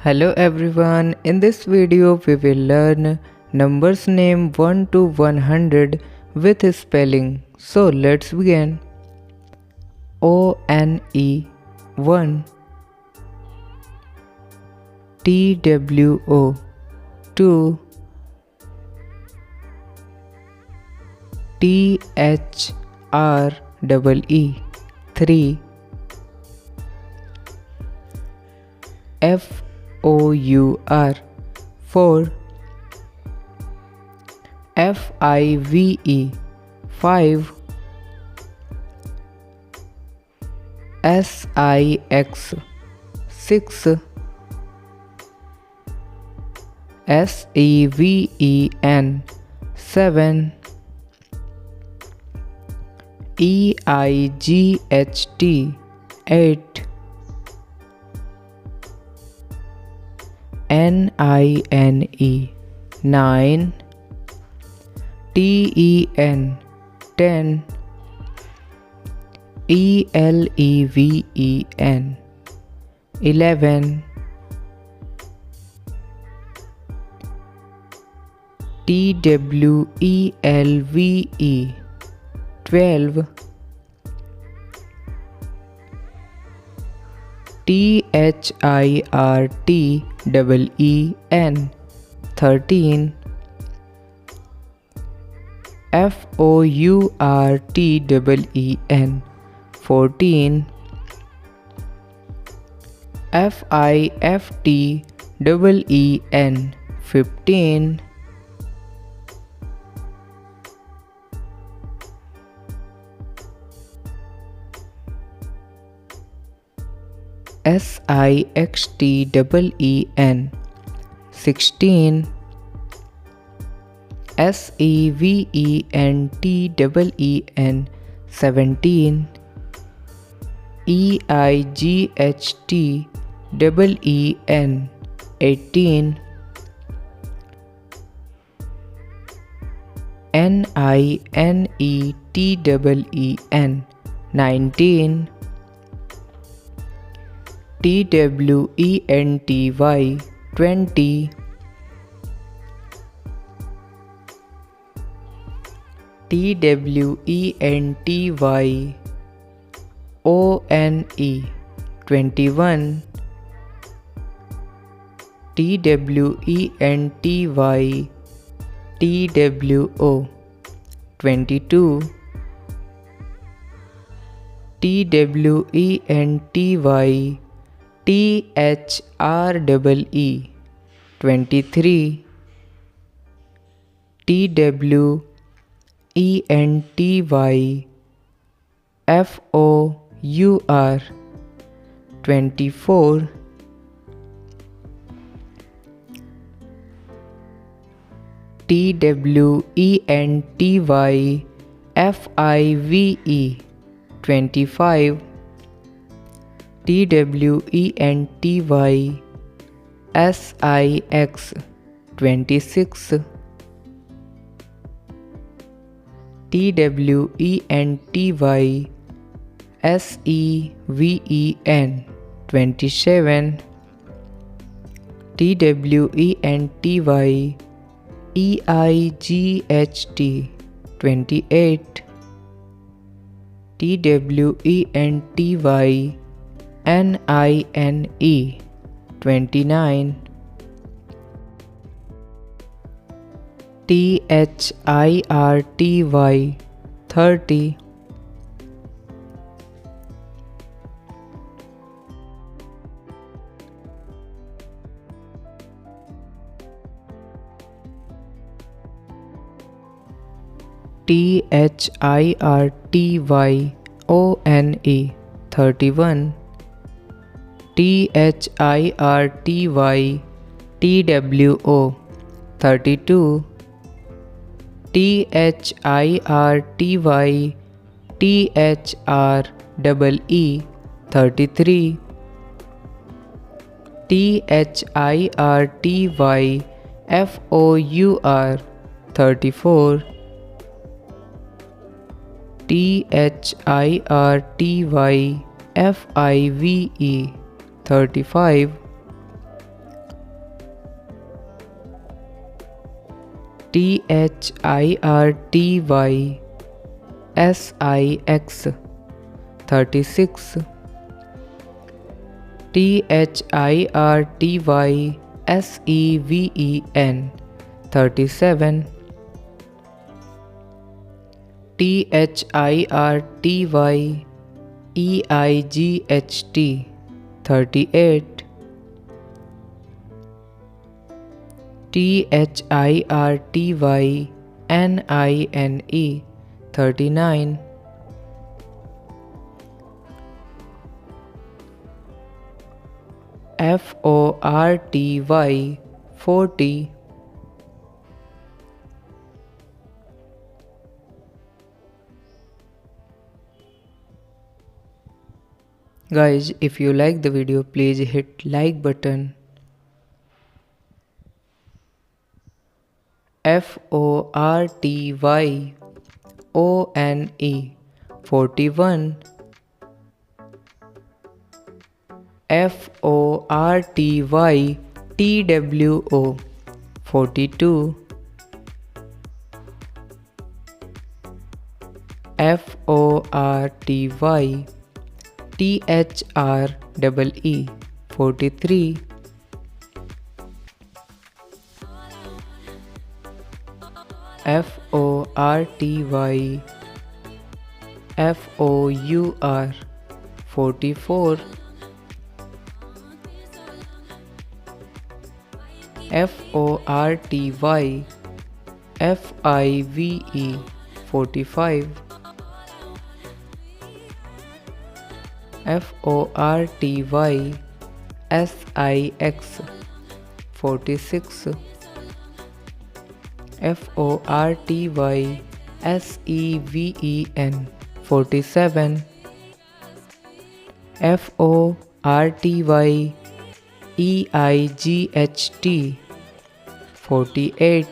Hello everyone, in this video we will learn numbers name 1 to 100 with spelling. So let's begin. O-N-E 1, T-W-O 2, T-H-R-E-E 3, F-O-U-R 4, F-I-V-E 5, S-I-X 6, S-E-V-E-N 7, E-I-G-H-T 8, N-I-N-E 9, T-E-N 10, E-L-E-V-E-N 11, T-W-E-L-V-E 12, T-H-I-R-T-E-E-N 13, F-O-U-R-T-E-E-N 14, F-I-F-T-E-E-N 15, S-I-X-T-E-E-N 16, S-E-V-E-N-T-E-E-N 17, E-I-G-H-T-E-E-N 18, N-I-N-E-T-E-E-N 19, T-W-E-N-T-Y 20, T-W-E-N-T-Y-O-N-E 21, T-W-E-N-T-Y-T-W-O 22, T-W-E-N-T-Y-T-H-R-E-E 23, T-W-E-N-T-Y-F-O-U-R 24, T-W-E-N-T-Y-F-I-V-E 25, T-W-E-N-T-Y-S-I-X 26, T-W-E-N-T-Y-S-E-V-E-N 27, T-W-E-N-T-Y-E-I-G-H-T 28, T-W-E-N-T-Y-N-I-N-E 29, T-H-I-R-T-Y 30, T-H-I-R-T-Y-O-N-E 31, T-H-I-R-T-Y-T-W-O 32, T-H-I-R-T-Y-T-H-R-E-E 33, T-H-I-R-T-Y-F-O-U-R 34, T-H-I-R-T-Y-F-I-V-E 35, THIRTYSIX 36 THIRTYSEVEN 37 THIRTYEIGHT 38 THIRTYNINE 39 FORTY 40 Guys, if you like the video, please hit like button. FORTYONE 41 FORTYTWO 42 FORTY THREE 43 FORTY FOUR 44 FORTY FIVE 45 FORTY SIX 46 FORTY SEVEN 47 FORTY EIGHT 48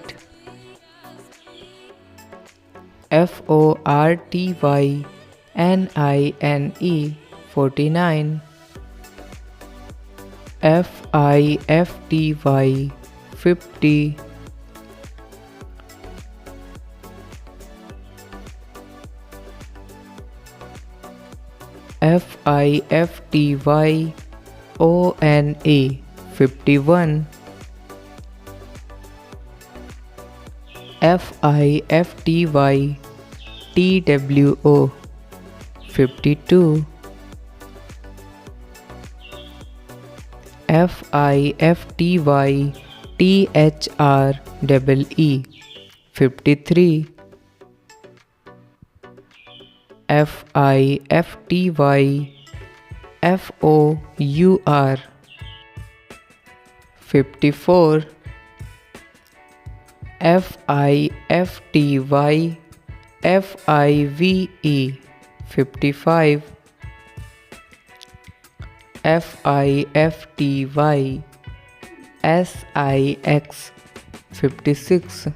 FORTY NINE 49 FIFTY 50 FIFTY ONE 51 FIFTY TWO 52 FIFTY THREE 53 FIFTY FOUR 54 FIFTY FIVE 55 FIFTY SIX 56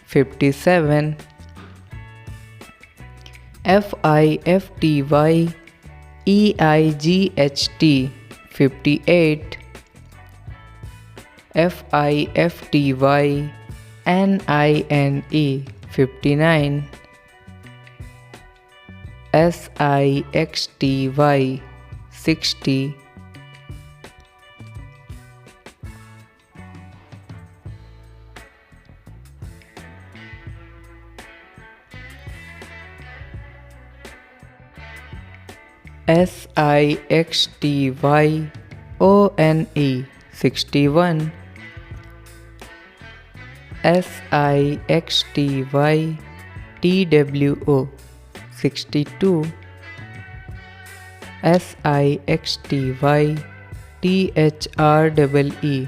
FIFTY SEVEN 57 FIFTY EIGHT 58 FIFTY NINE 59 SIXTY 60 SIXTY ONE 61 SIXTY TWO 62 SIXTY THREE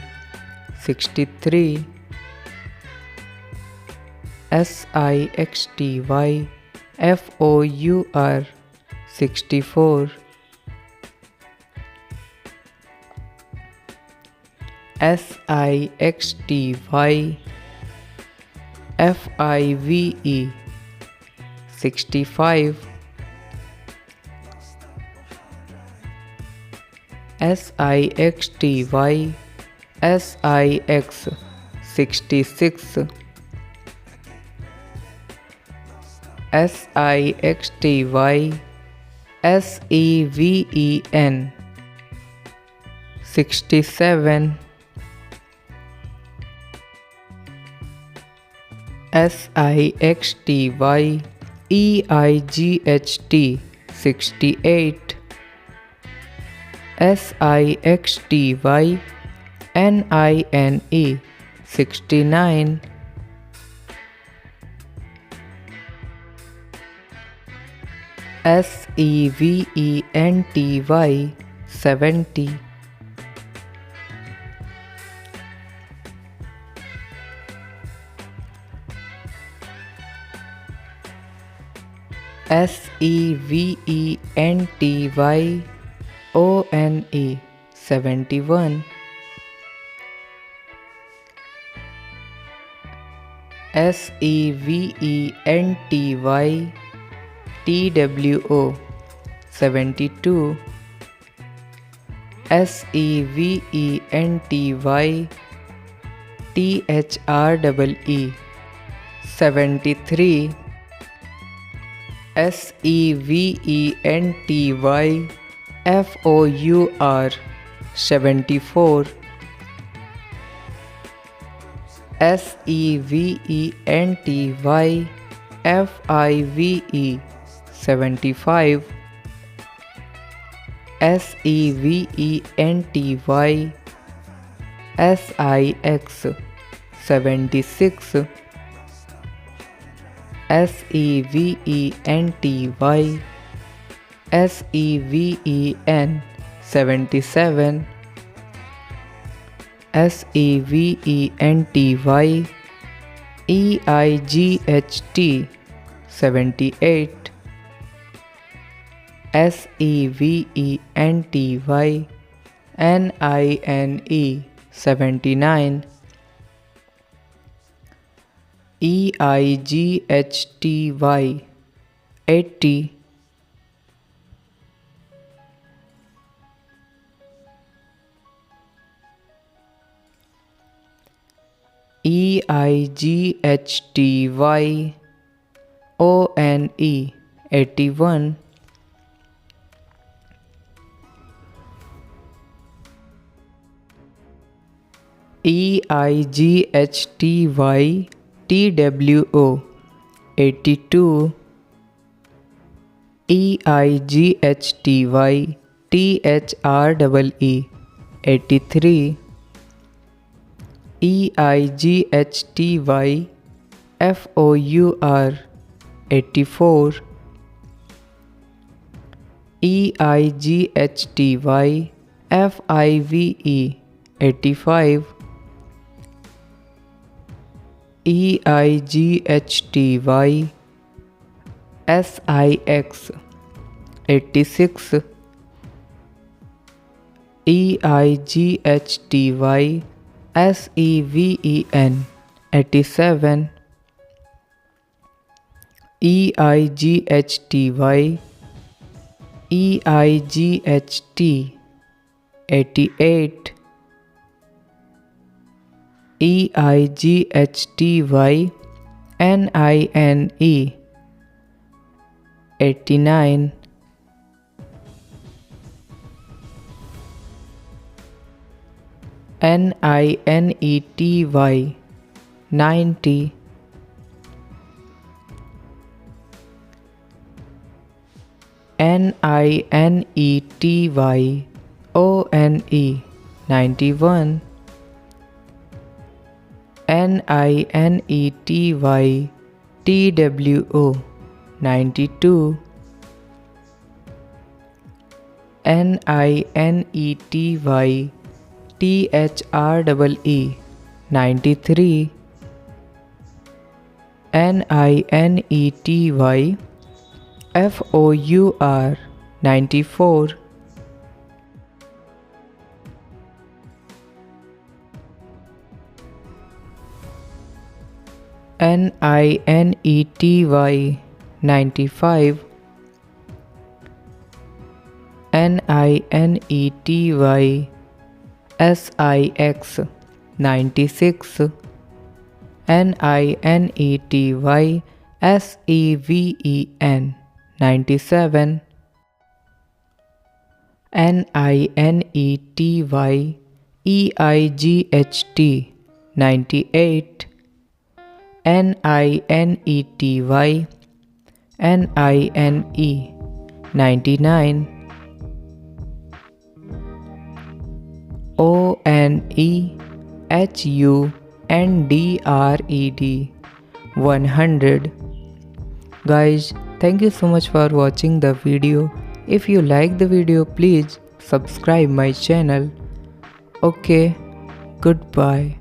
63 SIXTY FOUR 64 SIXTY FIVE 65 SIXTY SIX 66 SIXTY SEVEN 67 SIXTY EIGHT 68 SIXTY NINE 69 SEVENTY 70 SEVENTY ONE 71 SEVENTY TWO 72 SEVENTY THREE 73 SEVENTY FOUR 74 SEVENTY FIVE 75 SEVENTY SIX 76 SEVENTY SEVEN 77 SEVENTY EIGHT 78 SEVENTY NINE 79 EIGHTY 80 EIGHTY ONE 81 EIGHTY TWO 82 EIGHTY THREE 83 EIGHTY FOUR 84 EIGHTY FIVE 85 EIGHTY SIX 86 EIGHTY SEVEN 87 EIGHTY EIGHT 88 EIGHTY NINE 89 NINETY 90 NINETY ONE 91 NINETY TWO 92 NINETY THREE 93 NINETY FOUR 94 NINETY 95 NINETY SIX 96, NINETYSEVEN 97, NINETYEIGHT 98, NINETY NINE 99, ONEHUNDRED 100. Guys, thank you so much for watching the video. If you like the video, please subscribe my channel. Okay, goodbye.